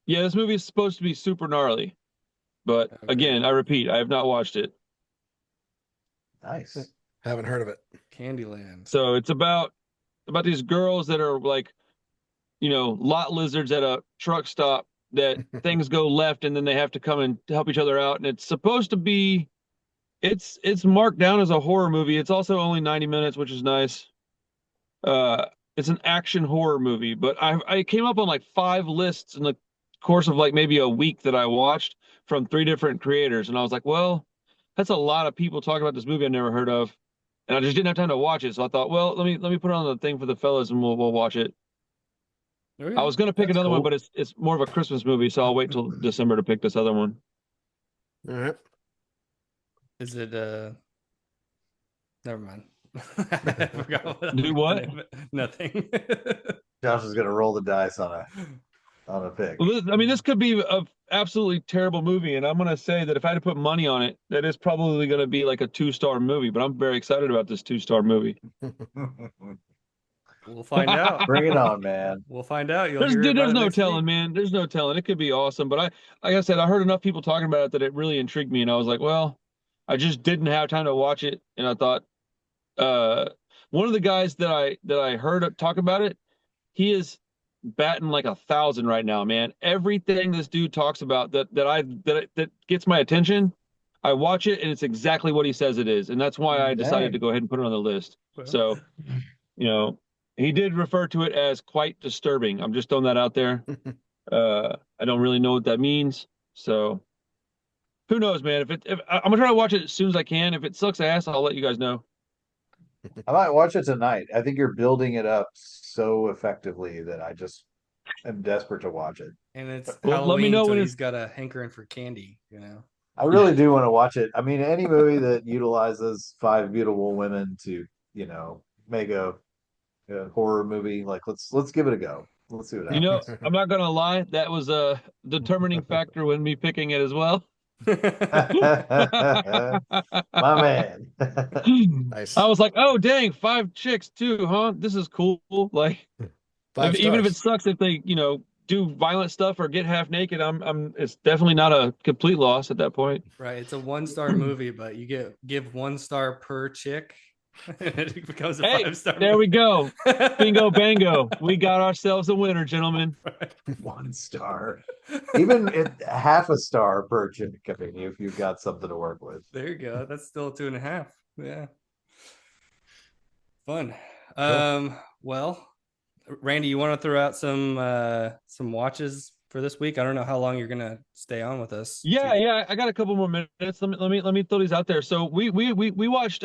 Yeah, this movie is supposed to be super gnarly, but Okay. again, I repeat, I have not watched it. Nice. Haven't heard of it. Candyland. So it's about these girls that are like, lot lizards at a truck stop that things go left and then they have to come and help each other out. And it's supposed to be, it's marked down as a horror movie. It's also only 90 minutes, which is nice. It's an action horror movie, but I came up on like 5 lists in the course of like maybe a week that I watched from 3 different creators. And I was like, well, that's a lot of people talking about this movie I've never heard of. And I just didn't have time to watch it. So I thought, well, let me put it on the thing for the fellas and we'll watch it. Okay. I was gonna pick That's another one, cool. but it's more of a Christmas movie, so I'll wait till December to pick this other one. All right. Is it never mind. I forgot what I was Do gonna what? name it. Nothing. Josh is gonna roll the dice on a pick. Well, this could be a absolutely terrible movie, and I'm gonna say that if I had to put money on it, that is probably gonna be like a 2-star movie. But I'm very excited about this 2-star movie. We'll find out. Bring it on, man. We'll find out. You'll There's hear about there's it no next telling, week. man. There's no telling. It could be awesome, but like I said, I heard enough people talking about it that it really intrigued me, and I was like, well, I just didn't have time to watch it, and I thought, one of the guys that I heard talk about it, he is batting like 1,000 right now, man. Everything this dude talks about that gets my attention, I watch it and it's exactly what he says it is, and that's why I decided Dang. to go ahead and put it on the list. Well. So, he did refer to it as quite disturbing. I'm just throwing that out there. I don't really know what that means, so who knows, man. If I'm gonna try to watch it as soon as I can. If it sucks ass, I'll let you guys know. I might watch it tonight. I think you're building it up so effectively that I just am desperate to watch it. And it's Well, let me Halloween, know so when he's got a hankering for candy, I really do want to watch it. I mean, any movie that utilizes 5 beautiful women to, make a horror movie, like let's give it a go. Let's see what happens. I'm not gonna lie, that was a determining factor when me picking it as well. My man. Nice. I was like, oh dang, 5 chicks too, huh? This is cool. Like, 5 even if it stars. sucks if they, do violent stuff or get half naked, it's definitely not a complete loss at that point. Right. It's a 1-star movie, but you give 1 star per chick. It becomes a Hey, 5-star there we movie. go. Bingo bango. We got ourselves a winner, gentlemen. 1 star. Even half a star per chick, I mean, if you've got something to work with. There you go. That's still 2.5. Yeah. Fun. Cool. Well, Randy, you want to throw out some watches for this week? I don't know how long you're gonna stay on with us. Yeah. I got a couple more minutes. Let me throw these out there. So we watched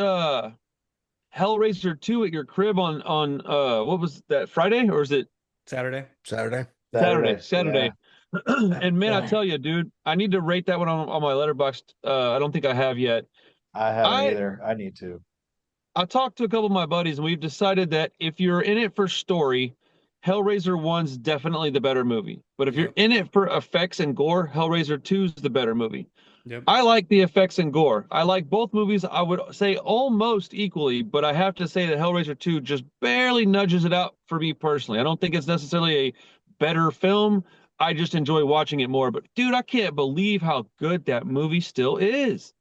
Hellraiser 2 at your crib on what was that, Friday, or is it Saturday. Saturday. Saturday. Yeah. And man, I tell you, dude, I need to rate that one on my Letterboxd. I don't think I have yet. I haven't either. I need to. I talked to a couple of my buddies, and we've decided that if you're in it for story, Hellraiser 1's definitely the better movie. But if you're in it for effects and gore, Hellraiser 2's the better movie. Yep. I like the effects and gore. I like both movies, I would say almost equally, but I have to say that Hellraiser 2 just barely nudges it out for me personally. I don't think it's necessarily a better film. I just enjoy watching it more. But dude, I can't believe how good that movie still is.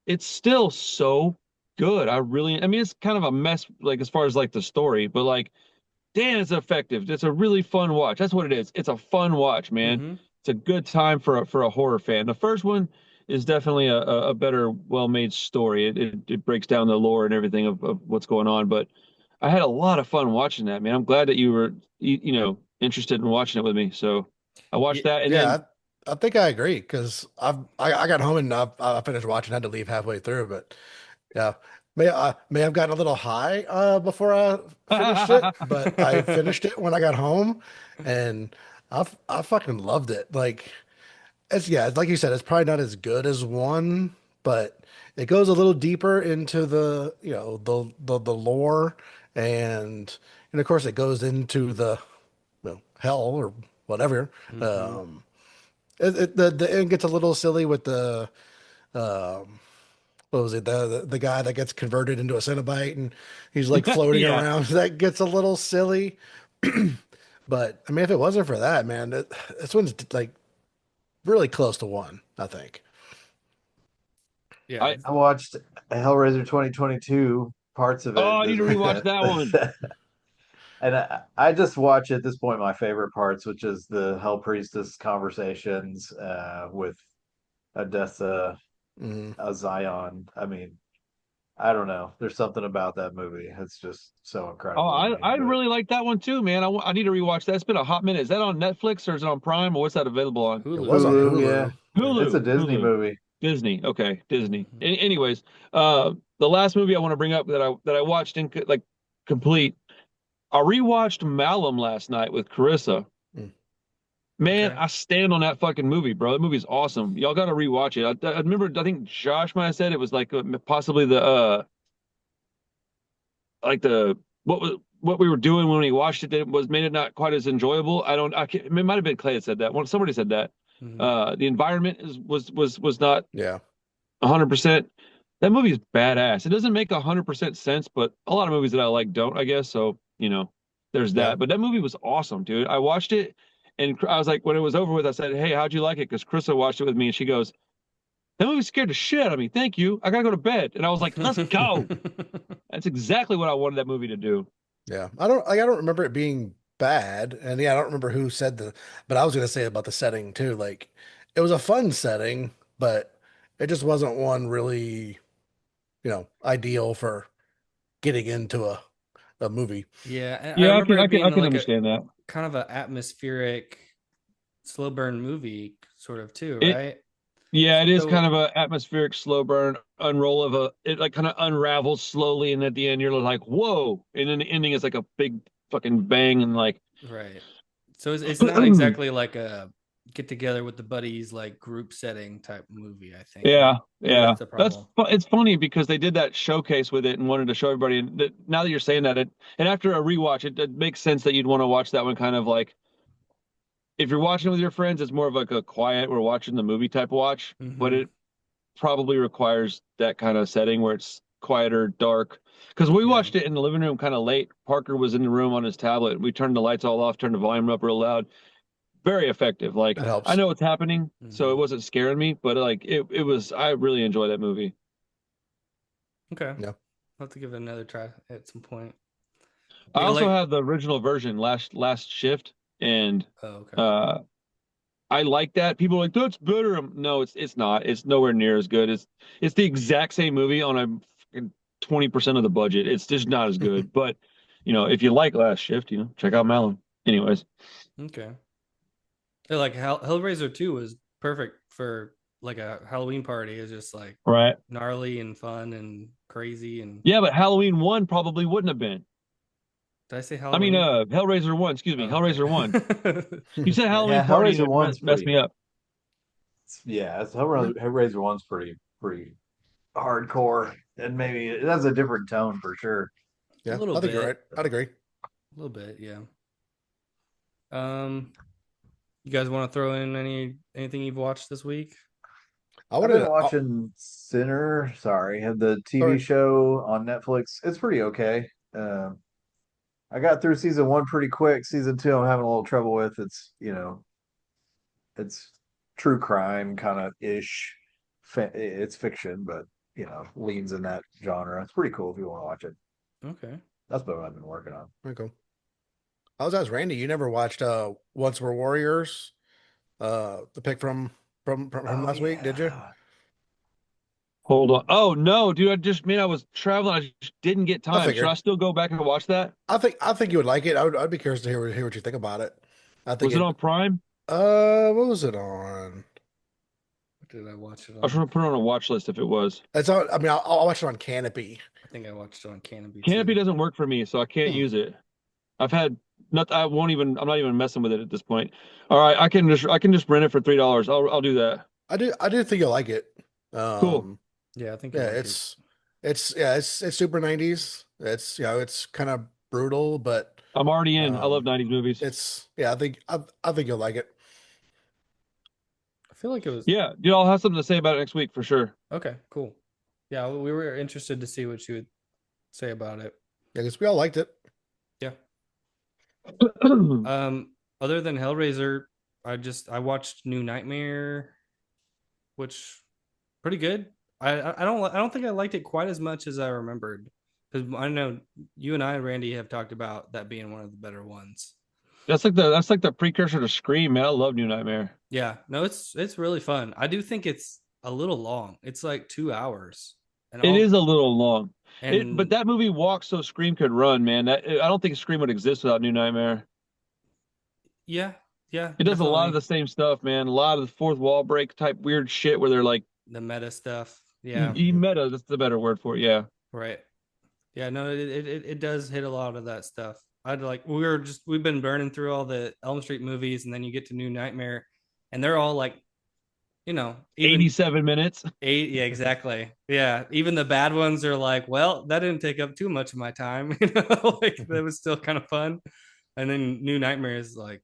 It's still so good. I mean, it's kind of a mess, like as far as like the story, but like, damn, it's effective. It's a really fun watch. That's what it is. It's a fun watch, man. Mm-hmm. It's a good time for a horror fan. The first one is definitely a better, well-made story. It breaks down the lore and everything of what's going on. But I had a lot of fun watching that, man. I'm glad that you were, interested in watching it with me. So I watched that, and then I think I agree because I got home and I finished watching. Had to leave halfway through, but yeah, may have gotten a little high before I finished it, but I finished it when I got home, and I fucking loved it. Like it's like you said, it's probably not as good as 1, but it goes a little deeper into the the lore, and of course it goes into the hell or whatever. Mm-hmm. The end gets a little silly with the what was it, the guy that gets converted into a Cenobite and he's like floating Yeah. around. That gets a little silly. But I mean, if it wasn't for that, man, this one's like really close to one, I think. Yeah, I I watched Hellraiser 2022 parts of it I need to rewatch that one. and I just watch at this point my favorite parts, which is the Hell Priestess conversations with Odessa, Mhm. Zion. I mean, I don't know. There's something about that movie. It's just so Oh, incredible to me. I But really like that one too, man. I need to rewatch that. It's been a hot minute. Is that on Netflix or is it on Prime or what's that available on? It Hulu. was on Hulu, yeah, Hulu. Yeah. it's a Hulu. Disney Hulu. movie. Disney. Okay, Disney. Mhm. Anyways, the last movie I want to bring up that I watched in like complete. I rewatched Malum last night with Carissa. Mm. Man, Okay. I stand on that fucking movie, bro. That movie's awesome. Y'all got to rewatch it. I remember. I think Josh might have said it was like possibly the like the what we were doing when we watched it that was made it not quite as enjoyable. I don't. I can't, it might have been Clay that said that. Somebody said that. Mhm. The environment was not Yeah. 100%. That movie is badass. It doesn't make 100% sense, but a lot of movies that I like don't, I guess. So, there's Yeah. that. But that movie was awesome, dude. I watched it and I was like, when it was over with, I said, "Hey, how'd you like it?" Because Krista watched it with me and she goes, "That movie scared the shit out of me. Thank you. I gotta go to bed." And I was like, "Let's go." That's exactly what I wanted that movie to do. Yeah. I don't remember it being bad. And yeah, I don't remember who said but I was gonna say about the setting too. Like it was a fun setting, but it just wasn't one really, ideal for getting into a movie. Yeah, and I Yeah, remember it I being can like a understand that. kind of a atmospheric slow burn movie sort of too, It right? Yeah, it is So kind of a atmospheric slow burn unroll of it like kind of unravels slowly, and at the end you're like, whoa, and then the ending is like a big fucking bang and like right. So it's not exactly like a get together with the buddies like group setting type movie, I think. yeah, Maybe yeah. that's the problem. It's funny because they did that showcase with it and wanted to show everybody. And now that you're saying that, and after a rewatch, it makes sense that you'd want to watch that one kind of like if you're watching with your friends, it's more of like a quiet, we're watching the movie type watch, but Hmm. it probably requires that kind of setting where it's quieter, dark. Because we Yeah. watched it in the living room kind of late. Parker was in the room on his tablet. We turned the lights all off, turned the volume up real loud. Very effective. Like That I helps. know what's happening, so Hmm. it wasn't scaring me, but like it was. I really enjoyed that movie. Okay. Yeah. I'll have to give it another try at some point. I Yeah, also like have the original version, last shift, and oh, okay. uh I like that. People are like, that's better. No, it's not. It's nowhere near as good. It's the exact same movie on a 20% of the budget. It's just not as good. But if you like Last Shift, check out Malin. Anyways, Okay. Yeah, like Hellraiser 2 was perfect for like a Halloween party. It's just like right? gnarly and fun and crazy and Yeah, but Halloween 1 probably wouldn't have been. did I say I mean, Halloween? Hellraiser 1. Excuse me, Oh, okay. Hellraiser 1. You said Yeah. Halloween Yeah, party and Hellraiser it one's messed pretty. me up. Yeah, Hellraiser one's pretty hardcore, and maybe it has a different tone for sure. A Yeah, little I think you're right. bit. I'd agree. A little bit, yeah. You guys want to throw in anything you've watched this week? I I've would been have. watching Sinner. Sorry, the TV Sorry. show on Netflix. It's pretty okay. I got through season one pretty quick. Season two, I'm having a little trouble with. It's true crime kind of ish. It's fiction, but leans in that genre. It's pretty cool if you want to watch it. Okay. That's what I've been working on. There you go. I was asked Randy. You never watched Once Were Warriors? The pick from Oh last week, did you? yeah. Hold on. Oh no, dude! I was traveling. I just didn't get I time. Should I figured. still go back and watch that? I think you would like it. I'd be curious to hear what you think about it. I think Was it it. on Prime? What was it on? What did I watch it I was on? trying to put it on a watch list if it was. It's on. I mean, I'll watch it on Canopy. I think I watched it on Canopy Canopy too. doesn't work for me, so I can't Hmm. use it. I've had not. I won't even. I'm not even messing with it at this point. All right, I can just rent it for $3. I'll do that. I do think you'll like it. Cool. Yeah, I think Yeah, you'll like it. it's super 90s. It's kind of brutal, but I'm already in. I love um, 90s movies. I think you'll like it. I feel like it was Yeah, dude, I'll have something to say about it next week for sure. okay, cool. Yeah, we were interested to see what you would say about it. I guess we all liked it. Yeah. Other than Hellraiser, I watched New Nightmare, which pretty good. I don't think I liked it quite as much as I remembered, because I know you and I, Randy, have talked about that being one of the better ones. That's like the precursor to Scream, man. I love New Nightmare. Yeah, no, it's really fun. I do think it's a little long. It's like 2 hours, and It is a little long. But and that movie walks so Scream could run, man. I don't think Scream would exist without New Nightmare. yeah, yeah, It does a lot of definitely the same stuff, man. A lot of the fourth wall break type weird shit where they're like, the meta stuff. Yeah, meta, that's the better word for it. Yeah. right. Yeah, no, it does hit a lot of that stuff. I'd like we've been burning through all the Elm Street movies, and then you get to New Nightmare, and they're all like, even 87 minutes. yeah, exactly. Yeah, even the bad ones are like, well, that didn't take up too much of my time. Like that was still kind of fun. And then New Nightmare is like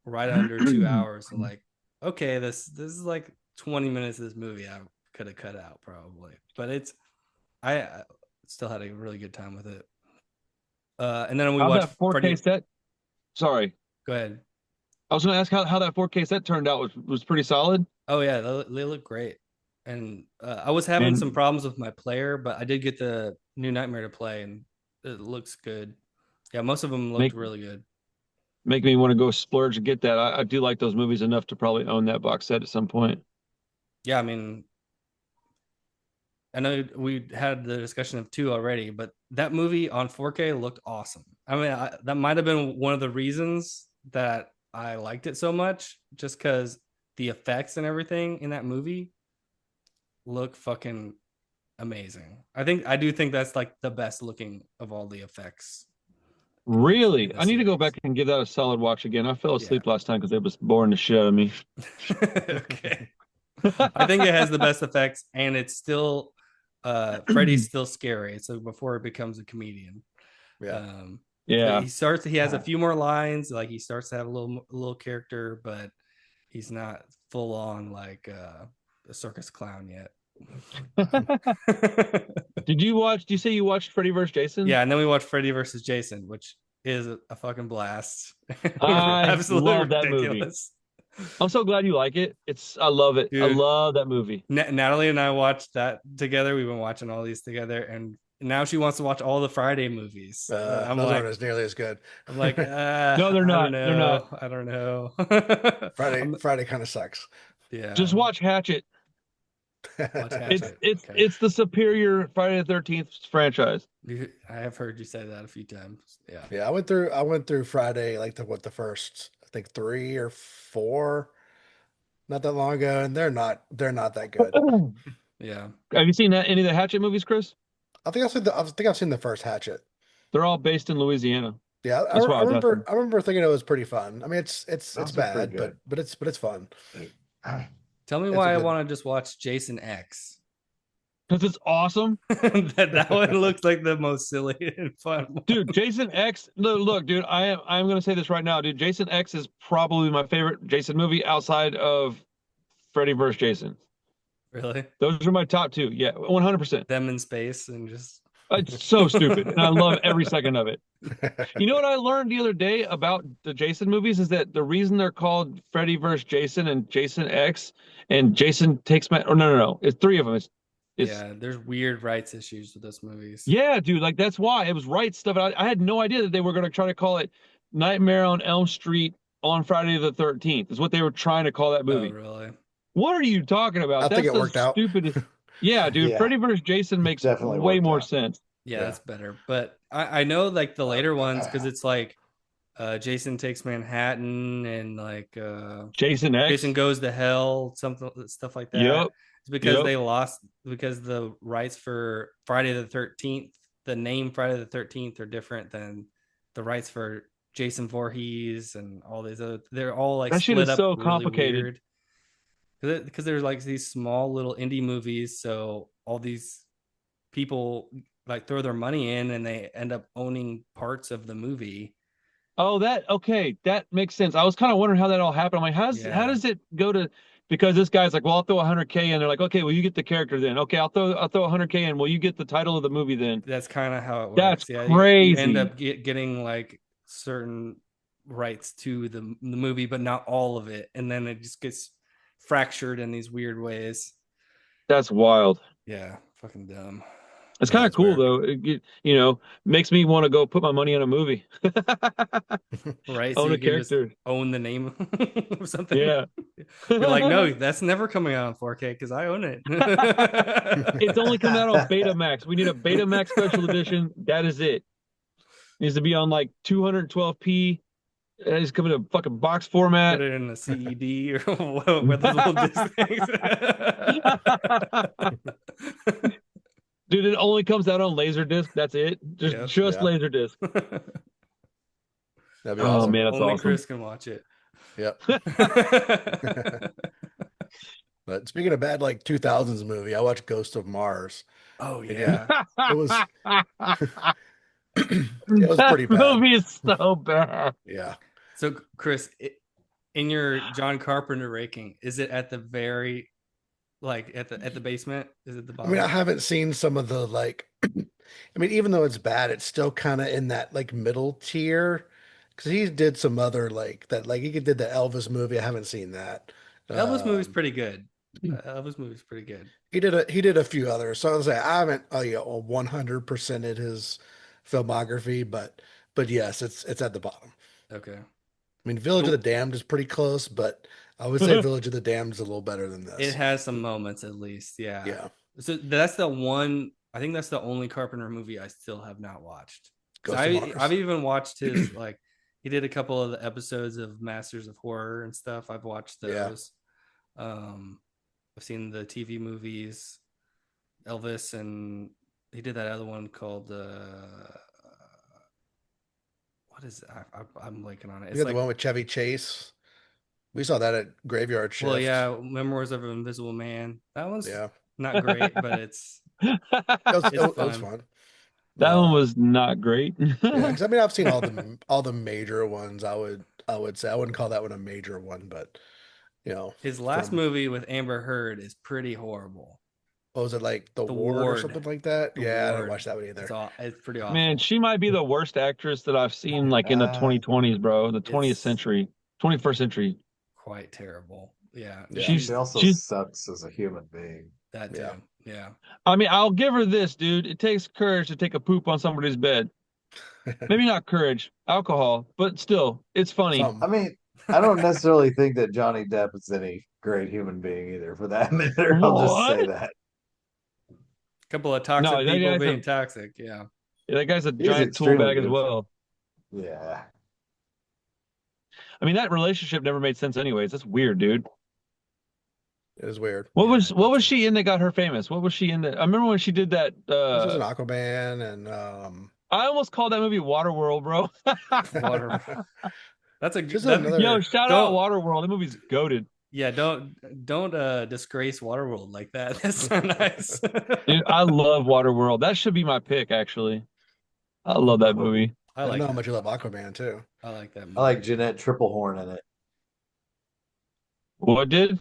right under 2 hours. So like, okay, this is like 20 minutes of this movie I could have cut out probably, but I still had a really good time with it. And then we How's watched that 4K Freddy. set? Sorry. Go ahead. I was going to ask how that 4K set turned out was pretty solid. Oh yeah, they look great. And I was having some problems with my player, but I did get the New Nightmare to play, and it looks good. Yeah, most of them looked really good. Make me want to go splurge and get that. I do like those movies enough to probably own that box set at some point. Yeah, I mean, I know we had the discussion of 2 already, but that movie on 4K looked awesome. I mean, that might have been one of the reasons that I liked it so much, just because the effects and everything in that movie look fucking amazing. I do think that's like the best looking of all the effects. Really? I need to go back and give that a solid watch again. I fell asleep last time because it was boring the shit out of me. Okay. I think it has the best effects, and it's still Freddy's still scary. So before it becomes a comedian. Yeah. Yeah. He has a few more lines, like he starts to have a little character, but he's not full on like a circus clown yet. Did you say you watched Freddy vs. Jason? Yeah, and then we watched Freddy vs. Jason, which is a fucking blast. I love that movie. I'm so glad you like it. I love it. Dude, I love that movie. Natalie and I watched that together. We've been watching all these together, and now she wants to watch all the Friday movies. Those aren't as nearly as good. I'm like, no, they're not. They're not. I don't know. Friday kind of sucks. Yeah. Just watch Hatchet. It's the superior Friday the 13th franchise. I have heard you say that a few times. Yeah. Yeah, I went through Friday like the first, I think 3 or 4 not that long ago, and they're not that good. Yeah. Have you seen any of the Hatchet movies, Chris? I think I've seen the first Hatchet. They're all based in Louisiana. Yeah, I remember thinking it was pretty fun. I mean, it's bad, but it's fun. Tell me why I want to just watch Jason X. Because it's awesome. that one looks like the most silly and fun one. Dude, Jason X. Look, dude, I'm gonna say this right now, dude. Jason X is probably my favorite Jason movie outside of Freddy vs. Jason. Really? Those are my top 2. Yeah, 100%. Them in space and just. It's so stupid, and I love every second of it. You know what I learned the other day about the Jason movies is that the reason they're called Freddy vs. Jason and Jason X and Jason Takes My... Oh, no. It's 3 of them. Yeah, there's weird rights issues with those movies. Yeah, dude, like that's why. It was rights stuff. I had no idea that they were going to try to call it Nightmare on Elm Street on Friday the 13th is what they were trying to call that movie. Oh, really? What are you talking about? I think it worked out. Stupidest... Yeah, dude, Freddy vs. Jason makes definitely way more sense. Yeah, that's better. But I know like the later ones, because it's like Jason Takes Manhattan and like Jason X. Jason Goes to Hell, stuff like that. Yep. It's because they lost, because the rights for Friday the 13th, the name Friday the 13th are different than the rights for Jason Voorhees and all these other. They're all like that shit is so complicated. Because there's like these small little indie movies, so all these people like throw their money in and they end up owning parts of the movie. Oh, that makes sense. I was kind of wondering how that all happened. I'm like, how does it go to because this guy's like, well, I'll throw 100K in. They're like, okay, well, you get the character then. Okay, I'll throw 100K in. Well, you get the title of the movie then. That's kind of how it works. That's yeah, crazy. You end up getting like certain rights to the movie, but not all of it, and then it just gets fractured in these weird ways. That's wild. Yeah, fucking dumb. It's kind of cool though. It, makes me want to go put my money on a movie. Right, own so a character, just own the name or something. Yeah. You're like, no, that's never coming out on 4K because I own it. It's only coming out on Betamax. We need a Betamax special edition. That is it. Needs to be on like 212p. It's coming in a fucking box format. Put it in a CED or what those little disc things. Dude, it only comes out on Laserdisc. That's it. Just Laserdisc. That'd be awesome. Man, that's Only awesome. Chris can watch it. Yep. But speaking of bad, like 2000s movie, I watched Ghost of Mars. Oh yeah, it was. It was pretty bad. The movie is so bad. Yeah. So Chris, in your John Carpenter ranking, is it at the very, like at the basement? Is it the bottom? I mean, I haven't seen some of the like. I mean, even though it's bad, it's still kind of in that like middle tier. Because he did some other like that, like he did the Elvis movie. I haven't seen that. Elvis movie's pretty good. Elvis movie's pretty good. He did a few others. So I was like, I haven't 100%ed his filmography, but yes, it's at the bottom. Okay. I mean, Village of the Damned is pretty close, but I would say Village of the Damned is a little better than this. It has some moments at least, yeah. Yeah. So that's the one. I think that's the only Carpenter movie I still have not watched. I've even watched his like. He did a couple of the episodes of Masters of Horror and stuff. I've watched those. Yeah. I've seen the TV movies, Elvis, and he did that other one called what is it? I'm blanking on it. It's like the one with Chevy Chase. We saw that at Graveyard Shift. Well, yeah, Memoirs of an Invisible Man. That one's not great, but it was fun. That one was not great. Yeah, because I mean, I've seen all the major ones. I would say I wouldn't call that one a major one, but his last movie with Amber Heard is pretty horrible. Oh, was it like the Ward or something like that? I didn't watch that one either. It's pretty awful. Man, she might be the worst actress that I've seen like in the 2020s, bro. The 20th century, 21st century. Quite terrible. Yeah. She also sucks as a human being. That too. Yeah. I mean, I'll give her this, dude. It takes courage to take a poop on somebody's bed. Maybe not courage, alcohol, but still, it's funny. I mean, I don't necessarily think that Johnny Depp is any great human being either, for that matter. I'll just say that. A couple of toxic people being toxic, yeah. That guy's a giant tool bag as well. Yeah. I mean, that relationship never made sense anyways. That's weird, dude. It is weird. What was she in that got her famous? What was she in that? I remember when she did that. This was an Aquaman, and I almost called that movie Waterworld, bro. Waterworld. That's a yo, shout out Waterworld. That movie's goated. Yeah, don't disgrace Waterworld like that. That's not nice. Dude, I love Waterworld. That should be my pick, actually. I love that movie. I know how much you love Aquaman too. I like that movie. I like Jeanette Triplehorn in it. What did?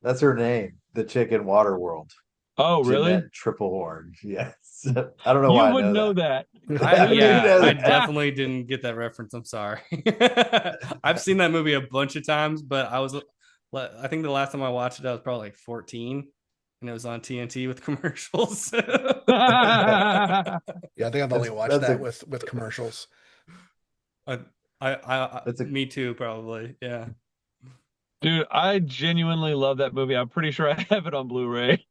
That's her name, the chick in Waterworld. Oh, really? Jeanette Triplehorn. Yes. I don't know why you would know that. I definitely didn't get that reference. I'm sorry. I've seen that movie a bunch of times, but I think the last time I watched it, I was probably like 14, and it was on TNT with commercials. Yeah, I think I've only watched that with commercials. Me too, probably. Yeah. Dude, I genuinely love that movie. I'm pretty sure I have it on Blu-ray.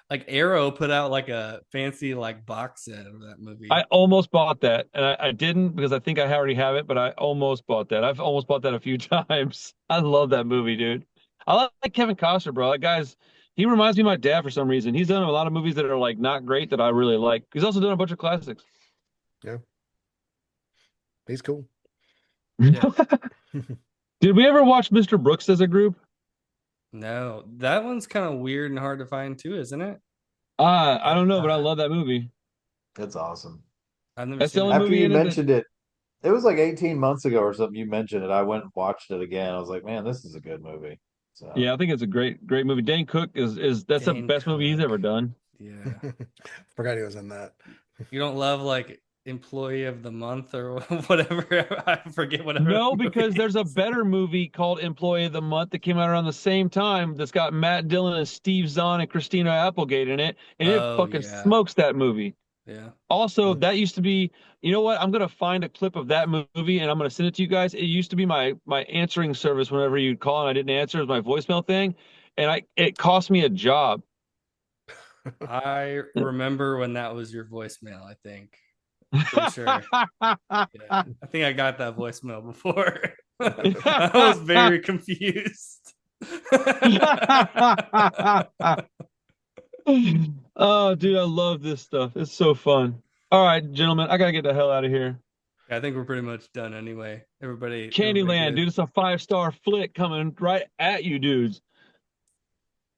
Like Arrow put out like a fancy like box set of that movie. I almost bought that, and I didn't because I think I already have it, but I almost bought that. I've almost bought that a few times. I love that movie, dude. I like Kevin Costner, bro. That he reminds me of my dad for some reason. He's done a lot of movies that are like not great that I really like. He's also done a bunch of classics. Yeah. He's cool. Yeah. Did we ever watch Mr. Brooks as a group? No, that one's kind of weird and hard to find too, isn't it? I don't know, but I love that movie. That's awesome. I've never After seen it. you mentioned it, It was like 18 months ago or something. You mentioned it. I went and watched it again. I was like, man, this is a good movie. So Yeah, I think it's a great movie. Dane Cook is that's the Dane best movie he's Cook. ever done. Yeah. Forgot he was in that. You don't love like Employee of the Month or whatever. I forget whatever. No, that because movie there's a is. better movie called Employee of the Month that came out around the same time that's got Matt Dillon and Steve Zahn and Christina Applegate in it, and it Oh fucking yeah. smokes that movie. Yeah. Also, that used to be, you know what? I'm gonna find a clip of that movie and I'm gonna send it to you guys. It used to be my answering service whenever you'd call and I didn't answer. It was my voicemail thing, and it cost me a job. I remember when that was your voicemail, I think. Pretty sure. Yeah. I think I got that voicemail before. I was very confused. Oh, dude, I love this stuff. It's so fun. All right, gentlemen, I gotta get the hell out of here. I think we're pretty much done anyway. Everybody Candyland, good? dude, it's a 5-star flick coming right at you, dudes.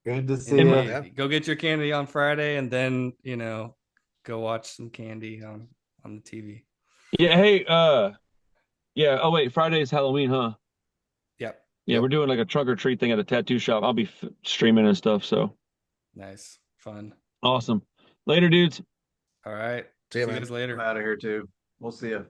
good to see And you. Yeah. go get your candy on Friday, and then go watch some candy on the TV. Yeah, hey, yeah. Oh wait, Friday's Halloween, huh? Yep. Yeah, Yep. we're doing like a trunk or treat thing at a tattoo shop. I'll be streaming and stuff. So Nice. Fun. awesome. Later, dudes. All right. See ya, See you man. guys later. I'm out of here too. We'll see you.